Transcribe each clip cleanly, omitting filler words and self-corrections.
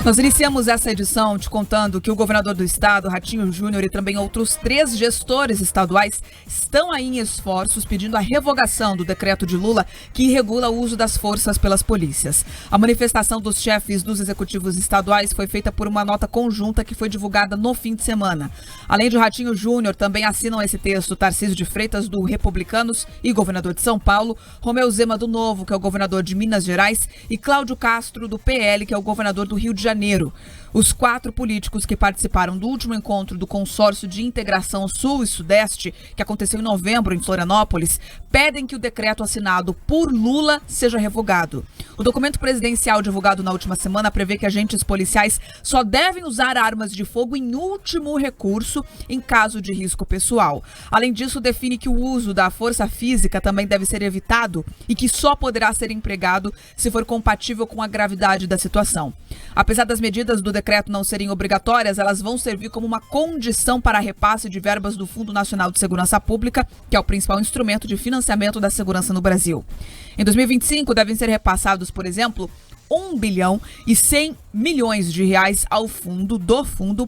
Nós iniciamos essa edição te contando que o governador do estado, Ratinho Júnior, e também outros 3 gestores estaduais estão aí em esforços pedindo a revogação do decreto de Lula que regula o uso das forças pelas polícias. A manifestação dos chefes dos executivos estaduais foi feita por uma nota conjunta que foi divulgada no fim de semana. Além de Ratinho Júnior, também assinam esse texto Tarcísio de Freitas, do Republicanos e governador de São Paulo, Romeu Zema, do Novo, que é o governador de Minas Gerais, e Cláudio Castro, do PL, que é o governador do Rio de Janeiro. Os 4 políticos que participaram do último encontro do Consórcio de Integração Sul e Sudeste, que aconteceu em novembro em Florianópolis, pedem que o decreto assinado por Lula seja revogado. O documento presidencial divulgado na última semana prevê que agentes policiais só devem usar armas de fogo em último recurso em caso de risco pessoal. Além disso, define que o uso da força física também deve ser evitado e que só poderá ser empregado se for compatível com a gravidade da situação. Apesar das medidas do decreto não serem obrigatórias, elas vão servir como uma condição para repasse de verbas do Fundo Nacional de Segurança Pública, que é o principal instrumento de financiamento da segurança no Brasil. Em 2025, devem ser repassados, por exemplo, 1 bilhão e 100 milhões de reais ao fundo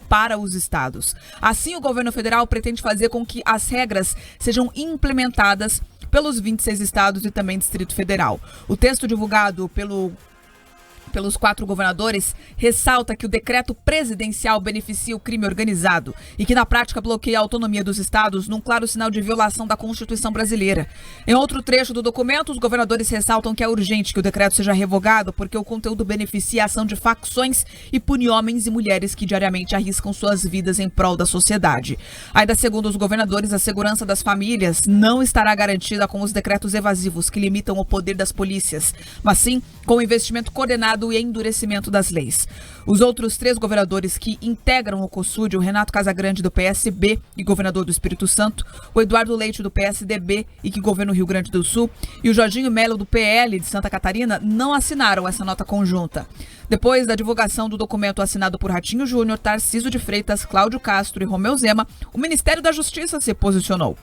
para os estados. Assim, o governo federal pretende fazer com que as regras sejam implementadas pelos 26 estados e também Distrito Federal. O texto divulgado pelos 4 governadores ressalta que o decreto presidencial beneficia o crime organizado e que na prática bloqueia a autonomia dos estados num claro sinal de violação da Constituição brasileira. Em outro trecho do documento, os governadores ressaltam que é urgente que o decreto seja revogado porque o conteúdo beneficia a ação de facções e pune homens e mulheres que diariamente arriscam suas vidas em prol da sociedade. Ainda segundo os governadores, a segurança das famílias não estará garantida com os decretos evasivos que limitam o poder das polícias, mas sim com o investimento coordenado e endurecimento das leis. Os outros 3 governadores que integram o COSUD, o Renato Casagrande, do PSB e governador do Espírito Santo, o Eduardo Leite, do PSDB e que governa o Rio Grande do Sul, e o Jorginho Melo, do PL de Santa Catarina, não assinaram essa nota conjunta. Depois da divulgação do documento assinado por Ratinho Júnior, Tarcísio de Freitas, Cláudio Castro e Romeu Zema, o Ministério da Justiça se posicionou.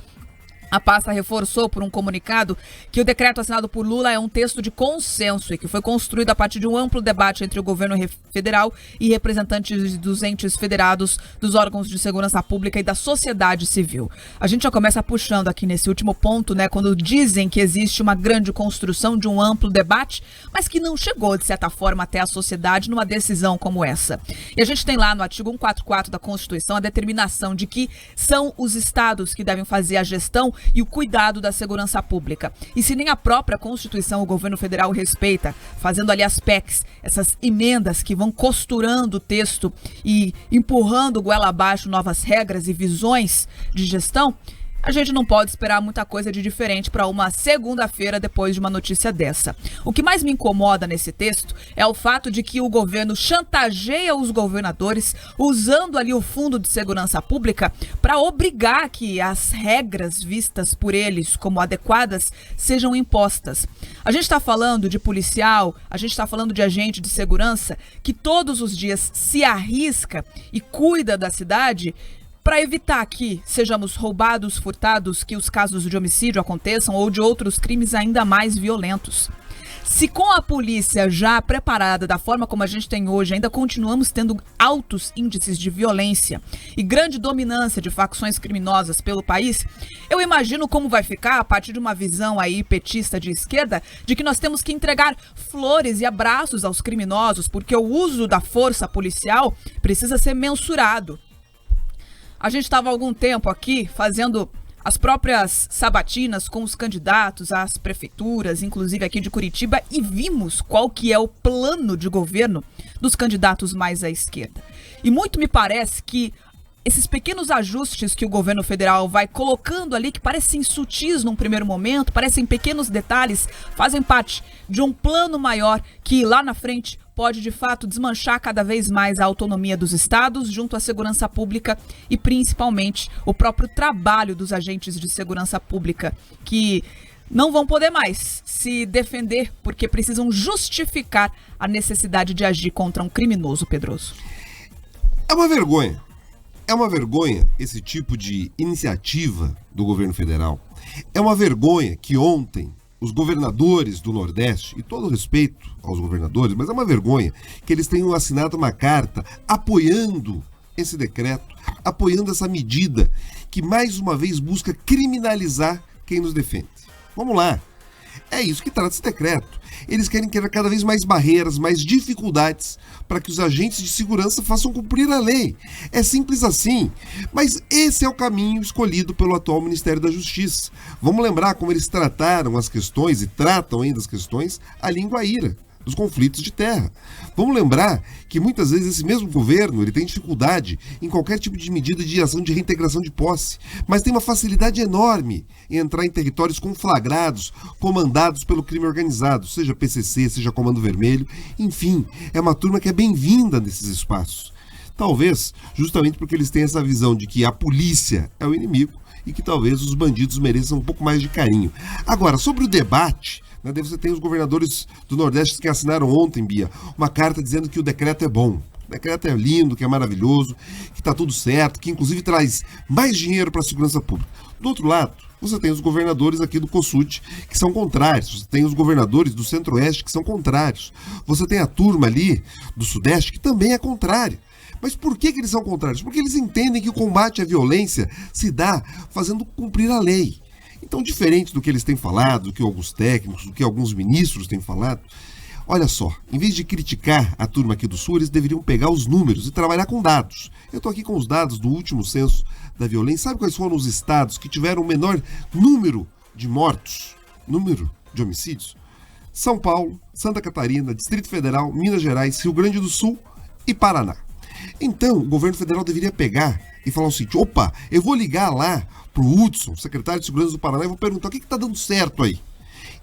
A pasta reforçou por um comunicado que o decreto assinado por Lula é um texto de consenso e que foi construído a partir de um amplo debate entre o governo federal e representantes dos entes federados, dos órgãos de segurança pública e da sociedade civil. A gente já começa puxando aqui nesse último ponto, né, quando dizem que existe uma grande construção de um amplo debate, mas que não chegou, de certa forma, até a sociedade numa decisão como essa. E a gente tem lá no artigo 144 da Constituição a determinação de que são os estados que devem fazer a gestão e o cuidado da segurança pública. E se nem a própria Constituição o governo federal respeita, fazendo ali as PECs, essas emendas que vão costurando o texto e empurrando goela abaixo novas regras e visões de gestão, a gente não pode esperar muita coisa de diferente para uma segunda-feira depois de uma notícia dessa. O que mais me incomoda nesse texto é o fato de que o governo chantageia os governadores usando ali o Fundo de Segurança Pública para obrigar que as regras vistas por eles como adequadas sejam impostas. A gente está falando de policial, a gente está falando de agente de segurança que todos os dias se arrisca e cuida da cidade para evitar que sejamos roubados, furtados, que os casos de homicídio aconteçam ou de outros crimes ainda mais violentos. Se com a polícia já preparada da forma como a gente tem hoje, ainda continuamos tendo altos índices de violência e grande dominância de facções criminosas pelo país, eu imagino como vai ficar a partir de uma visão aí petista de esquerda de que nós temos que entregar flores e abraços aos criminosos porque o uso da força policial precisa ser mensurado. A gente estava há algum tempo aqui fazendo as próprias sabatinas com os candidatos às prefeituras, inclusive aqui de Curitiba, e vimos qual que é o plano de governo dos candidatos mais à esquerda. E muito me parece que esses pequenos ajustes que o governo federal vai colocando ali, que parecem sutis num primeiro momento, parecem pequenos detalhes, fazem parte de um plano maior que lá na frente pode, de fato, desmanchar cada vez mais a autonomia dos estados junto à segurança pública e, principalmente, o próprio trabalho dos agentes de segurança pública, que não vão poder mais se defender porque precisam justificar a necessidade de agir contra um criminoso, Pedroso. É uma vergonha. É uma vergonha esse tipo de iniciativa do governo federal. É uma vergonha que ontem os governadores do Nordeste, e todo respeito aos governadores, mas é uma vergonha que eles tenham assinado uma carta apoiando esse decreto, apoiando essa medida que mais uma vez busca criminalizar quem nos defende. Vamos lá. É isso que trata esse decreto. Eles querem criar cada vez mais barreiras, mais dificuldades para que os agentes de segurança façam cumprir a lei. É simples assim. Mas esse é o caminho escolhido pelo atual Ministério da Justiça. Vamos lembrar como eles trataram as questões e tratam ainda as questões ali em Guaíra, dos conflitos de terra. Vamos lembrar que muitas vezes esse mesmo governo ele tem dificuldade em qualquer tipo de medida de ação de reintegração de posse, mas tem uma facilidade enorme em entrar em territórios conflagrados, comandados pelo crime organizado, seja PCC, seja Comando Vermelho, enfim, é uma turma que é bem-vinda nesses espaços. Talvez justamente porque eles têm essa visão de que a polícia é o inimigo e que talvez os bandidos mereçam um pouco mais de carinho. Agora, sobre o debate, daí você tem os governadores do Nordeste que assinaram ontem, Bia, uma carta dizendo que o decreto é bom. O decreto é lindo, que é maravilhoso, que está tudo certo, que inclusive traz mais dinheiro para a segurança pública. Do outro lado, você tem os governadores aqui do COSUT que são contrários. Você tem os governadores do Centro-Oeste que são contrários. Você tem a turma ali do Sudeste que também é contrária. Mas por que eles são contrários? Porque eles entendem que o combate à violência se dá fazendo cumprir a lei. Então, diferente do que eles têm falado, do que alguns técnicos, do que alguns ministros têm falado, olha só, em vez de criticar a turma aqui do Sul, eles deveriam pegar os números e trabalhar com dados. Eu estou aqui com os dados do último censo da violência. Sabe quais foram os estados que tiveram o menor número de mortos, número de homicídios? São Paulo, Santa Catarina, Distrito Federal, Minas Gerais, Rio Grande do Sul e Paraná. Então, o governo federal deveria pegar e falar o seguinte: opa, eu vou ligar lá pro Hudson, secretário de Segurança do Paraná, e vou perguntar o que está dando certo aí.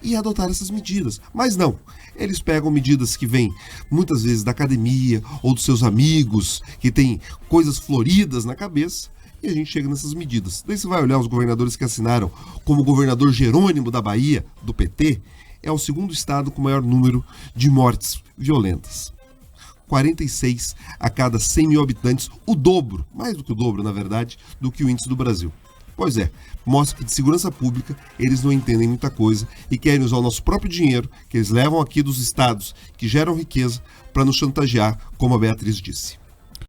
E adotar essas medidas. Mas não, eles pegam medidas que vêm muitas vezes da academia ou dos seus amigos, que têm coisas floridas na cabeça, e a gente chega nessas medidas. Daí você vai olhar os governadores que assinaram, como o governador Jerônimo da Bahia, do PT, é o segundo estado com maior número de mortes violentas. 46 a cada 100 mil habitantes, o dobro, mais do que o dobro, na verdade, do que o índice do Brasil. Pois é, mostra que de segurança pública eles não entendem muita coisa e querem usar o nosso próprio dinheiro, que eles levam aqui dos estados que geram riqueza, para nos chantagear, como a Beatriz disse.